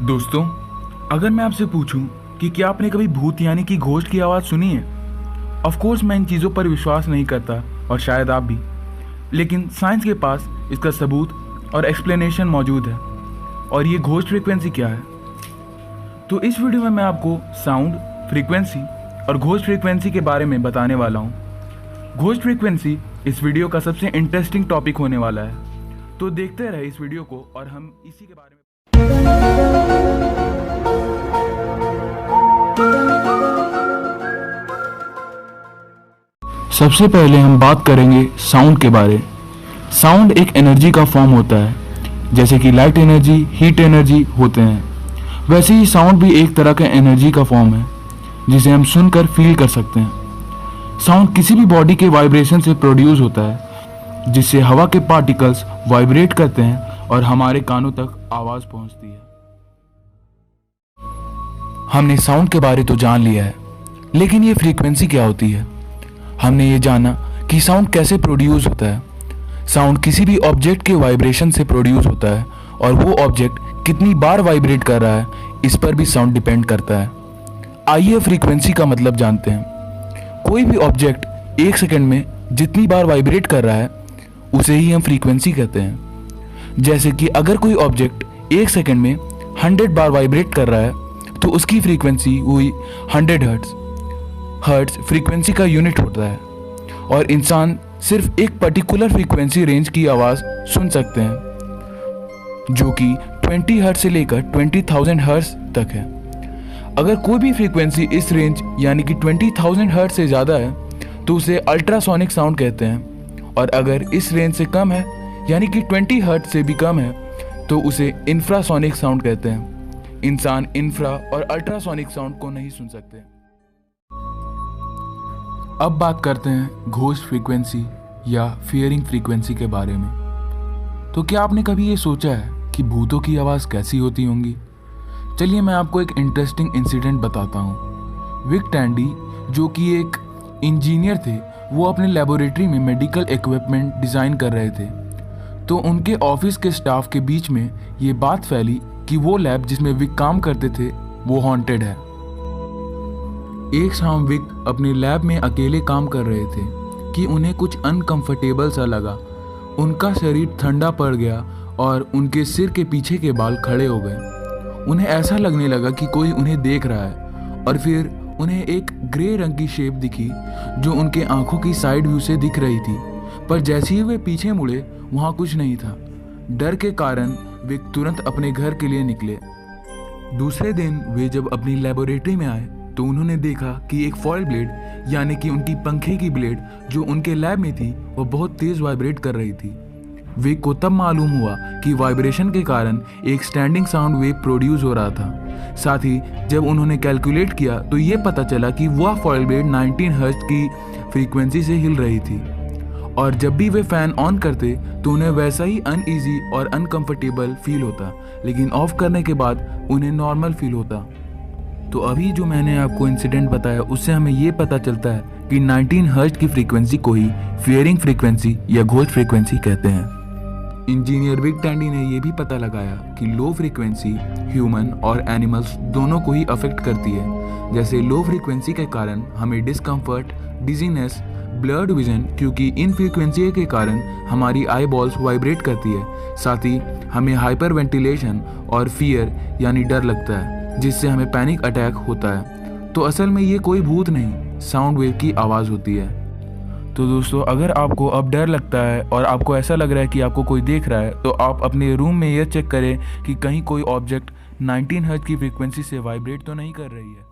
दोस्तों, अगर मैं आपसे पूछूं कि क्या आपने कभी भूत यानी कि घोस्ट की आवाज़ सुनी है? ऑफ कोर्स मैं इन चीज़ों पर विश्वास नहीं करता और शायद आप भी। लेकिन साइंस के पास इसका सबूत और एक्सप्लेनेशन मौजूद है। और ये घोस्ट फ्रीक्वेंसी क्या है? तो इस वीडियो में मैं आपको साउंड, फ्रीक्वेंसी और घोस्ट फ्रीक्वेंसी के बारे में बताने वाला हूँ। घोस्ट फ्रीक्वेंसी इस वीडियो का सबसे इंटरेस्टिंग टॉपिक होने वाला है। तो देखते रहे इस वीडियो को और हम इसी के बारे में। सबसे पहले हम बात करेंगे साउंड के बारे। साउंड एक एनर्जी का फॉर्म होता है, जैसे कि लाइट एनर्जी, हीट एनर्जी होते हैं। वैसे ही साउंड भी एक तरह का एनर्जी का फॉर्म है, जिसे हम सुनकर फील कर सकते हैं। साउंड किसी भी बॉडी के वाइब्रेशन से प्रोड्यूस होता है, जिससे हवा के पार्टिकल्स वाइब्रेट करते हैं और हमारे कानों तक आवाज़ पहुंचती है। हमने साउंड के बारे तो जान लिया है, लेकिन ये फ्रीक्वेंसी क्या होती है? हमने ये जाना कि साउंड कैसे प्रोड्यूस होता है। साउंड किसी भी ऑब्जेक्ट के वाइब्रेशन से प्रोड्यूस होता है, और वो ऑब्जेक्ट कितनी बार वाइब्रेट कर रहा है इस पर भी साउंड डिपेंड करता है। आइए फ्रीक्वेंसी का मतलब जानते हैं। कोई भी ऑब्जेक्ट एक सेकंड में जितनी बार वाइब्रेट कर रहा है उसे ही हम फ्रीक्वेंसी कहते हैं। जैसे कि अगर कोई ऑब्जेक्ट एक सेकंड में 100 बार वाइब्रेट कर रहा है तो उसकी फ्रीक्वेंसी हुई 100 हर्ट्ज। हर्ट्ज फ्रीक्वेंसी का यूनिट होता है, और इंसान सिर्फ एक पर्टिकुलर फ्रीक्वेंसी रेंज की आवाज़ सुन सकते हैं, जो कि 20 हर्ट्ज से लेकर 20,000 हर्ट्ज तक है। अगर कोई भी फ्रीक्वेंसी इस रेंज यानी कि 20,000 हर्ट्ज से ज़्यादा है तो उसे अल्ट्रासोनिक साउंड कहते हैं, और अगर इस रेंज से कम है यानी कि 20 हर्ट्ज से भी कम है तो उसे इंफ्रासोनिक साउंड कहते हैं। इंसान इंफ्रा और अल्ट्रासोनिक साउंड को नहीं सुन सकते। अब बात करते हैं घोस्ट फ्रीक्वेंसी या फियरिंग फ्रीक्वेंसी के बारे में। तो क्या आपने कभी ये सोचा है कि भूतों की आवाज़ कैसी होती होंगी? चलिए मैं आपको एक इंटरेस्टिंग इंसिडेंट बताता हूँ। विक टैंडी, जो कि एक इंजीनियर थे, वो अपने लेबोरेटरी में मेडिकल इक्विपमेंट डिज़ाइन कर रहे थे। तो उनके ऑफिस के स्टाफ के बीच में ये बात फैली कि वो लैब जिसमें विक काम करते थे वो हॉन्टेड है। एक शाम विक अपने लैब में अकेले काम कर रहे थे कि उन्हें कुछ अनकंफर्टेबल सा लगा। उनका शरीर ठंडा पड़ गया और उनके सिर के पीछे के बाल खड़े हो गए। उन्हें ऐसा लगने लगा कि कोई उन्हें देख रहा है, और फिर उन्हें एक ग्रे रंग की शेप दिखी जो उनके आंखों की साइड व्यू से दिख रही थी। पर जैसे ही वे पीछे मुड़े वहाँ कुछ नहीं था। डर के कारण वे तुरंत अपने घर के लिए निकले। दूसरे दिन वे जब अपनी लेबोरेटरी में आए तो उन्होंने देखा कि एक फॉयल ब्लेड यानी कि उनकी पंखे की ब्लेड जो उनके लैब में थी वो बहुत तेज वाइब्रेट कर रही थी। वे को तब मालूम हुआ कि वाइब्रेशन के कारण एक स्टैंडिंग साउंड वेव प्रोड्यूस हो रहा था। साथ ही जब उन्होंने कैलकुलेट किया तो ये पता चला कि वह फॉयल ब्लेड 19 हर्ट्ज की फ्रीक्वेंसी से हिल रही थी, और जब भी वे फैन ऑन करते तो उन्हें वैसा ही अनईजी और अनकंफर्टेबल फील होता, लेकिन ऑफ करने के बाद उन्हें नॉर्मल फील होता। तो अभी जो मैंने आपको इंसिडेंट बताया उससे हमें ये पता चलता है कि 19 हर्ट्ज की फ्रीक्वेंसी को ही फियरिंग फ्रीक्वेंसी या घोस्ट फ्रीक्वेंसी कहते हैं। इंजीनियर विक टैंडी ने यह भी पता लगाया कि लो फ्रीक्वेंसी ह्यूमन और एनिमल्स दोनों को ही अफेक्ट करती है। जैसे लो फ्रीक्वेंसी के कारण हमें डिस्कम्फर्ट, डिजीनेस, ब्लर्ड विजन, क्योंकि इन फ्रीक्वेंसी के कारण हमारी आई बॉल्स वाइब्रेट करती है। साथ ही हमें हाइपर वेंटिलेशन और फियर यानी डर लगता है, जिससे हमें पैनिक अटैक होता है। तो असल में ये कोई भूत नहीं, साउंड वेव की आवाज़ होती है। तो दोस्तों, अगर आपको अब डर लगता है और आपको ऐसा लग रहा है कि आपको कोई देख रहा है, तो आप अपने रूम में यह चेक करें कि कहीं कोई ऑब्जेक्ट 19 हर्ट्ज की फ्रीक्वेंसी से वाइब्रेट तो नहीं कर रही है।